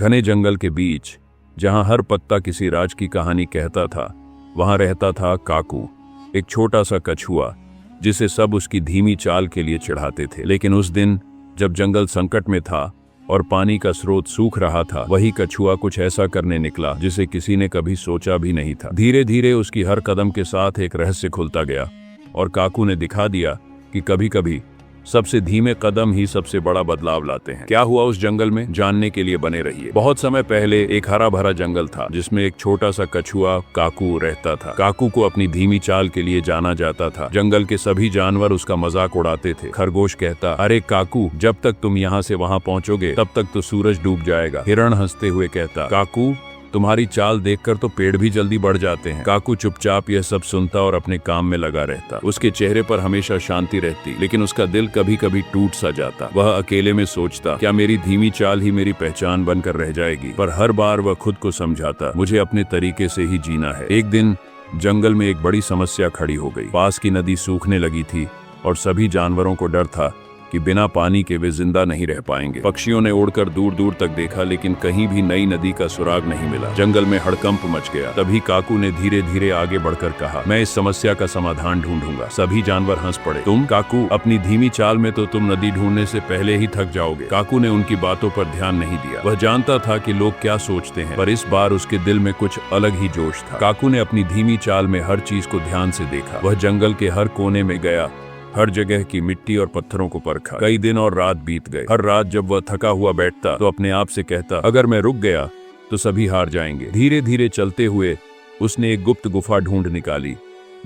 घने जंगल के बीच, जहां हर पत्ता किसी राज की कहानी कहता था, वहां रहता था काकू, एक छोटा सा कछुआ जिसे सब उसकी धीमी चाल के लिए चिढ़ाते थे। लेकिन उस दिन जब जंगल संकट में था और पानी का स्रोत सूख रहा था, वही कछुआ कुछ ऐसा करने निकला जिसे किसी ने कभी सोचा भी नहीं था। धीरे धीरे उसकी हर कदम के साथ एक रहस्य खुलता गया और काकू ने दिखा दिया कि कभी कभी सबसे धीमे कदम ही सबसे बड़ा बदलाव लाते हैं। क्या हुआ उस जंगल में, जानने के लिए बने रहिए। बहुत समय पहले एक हरा भरा जंगल था जिसमें एक छोटा सा कछुआ काकू रहता था। काकू को अपनी धीमी चाल के लिए जाना जाता था। जंगल के सभी जानवर उसका मजाक उड़ाते थे। खरगोश कहता, अरे काकू, जब तक तुम यहाँ से वहाँ पहुँचोगे तब तक तो सूरज डूब जाएगा। हिरण हंसते हुए कहता, काकू, तुम्हारी चाल देखकर तो पेड़ भी जल्दी बढ़ जाते हैं। काकू चुपचाप यह सब सुनता और अपने काम में लगा रहता। उसके चेहरे पर हमेशा शांति रहती, लेकिन उसका दिल कभी कभी टूट सा जाता। वह अकेले में सोचता, क्या मेरी धीमी चाल ही मेरी पहचान बनकर रह जाएगी? पर हर बार वह खुद को समझाता, मुझे अपने तरीके से ही जीना है। एक दिन जंगल में एक बड़ी समस्या खड़ी हो गई। पास की नदी सूखने लगी थी और सभी जानवरों को डर था कि बिना पानी के वे जिंदा नहीं रह पाएंगे। पक्षियों ने उड़कर दूर दूर तक देखा, लेकिन कहीं भी नई नदी का सुराग नहीं मिला। जंगल में हड़कंप मच गया। तभी काकू ने धीरे धीरे आगे बढ़कर कहा, मैं इस समस्या का समाधान ढूंढूंगा। सभी जानवर हंस पड़े। तुम काकू, अपनी धीमी चाल में तो तुम नदी ढूंढने से पहले ही थक जाओगे। काकू ने उनकी बातों पर ध्यान नहीं दिया। वह जानता था कि लोग क्या सोचते हैं, पर इस बार उसके दिल में कुछ अलग ही जोश था। काकू ने अपनी धीमी चाल में हर चीज को ध्यान से देखा। वह जंगल के हर कोने में गया, हर जगह की मिट्टी और पत्थरों को परखा। कई दिन और रात बीत गए। हर रात जब वह थका हुआ बैठता तो अपने आप से कहता, अगर मैं रुक गया तो सभी हार जाएंगे। धीरे धीरे चलते हुए उसने एक गुप्त गुफा ढूंढ निकाली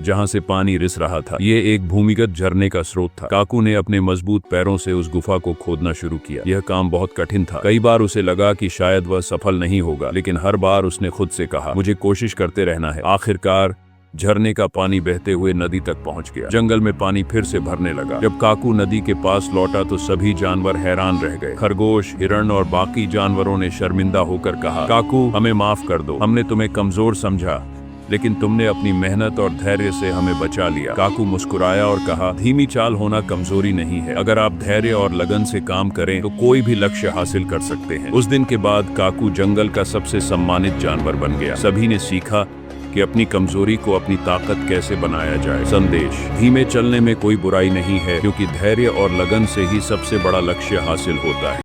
जहां से पानी रिस रहा था। ये एक भूमिगत झरने का स्रोत था। काकू ने अपने मजबूत पैरों से उस गुफा को खोदना शुरू किया। यह काम बहुत कठिन था। कई बार उसे लगा कि शायद वह सफल नहीं होगा, लेकिन हर बार उसने खुद से कहा, मुझे कोशिश करते रहना है। आखिरकार झरने का पानी बहते हुए नदी तक पहुंच गया। जंगल में पानी फिर से भरने लगा। जब काकू नदी के पास लौटा तो सभी जानवर हैरान रह गए। खरगोश, हिरण और बाकी जानवरों ने शर्मिंदा होकर कहा, काकू, हमें माफ कर दो, हमने तुम्हें कमजोर समझा, लेकिन तुमने अपनी मेहनत और धैर्य से हमें बचा लिया। काकू मुस्कुराया और कहा, धीमी चाल होना कमजोरी नहीं है। अगर आप धैर्य और लगन से काम करें तो कोई भी लक्ष्य हासिल कर सकते हैं। उस दिन के बाद काकू जंगल का सबसे सम्मानित जानवर बन गया। सभी ने सीखा कि अपनी कमजोरी को अपनी ताकत कैसे बनाया जाए। संदेश, धीमे चलने में कोई बुराई नहीं है, क्योंकि धैर्य और लगन से ही सबसे बड़ा लक्ष्य हासिल होता है।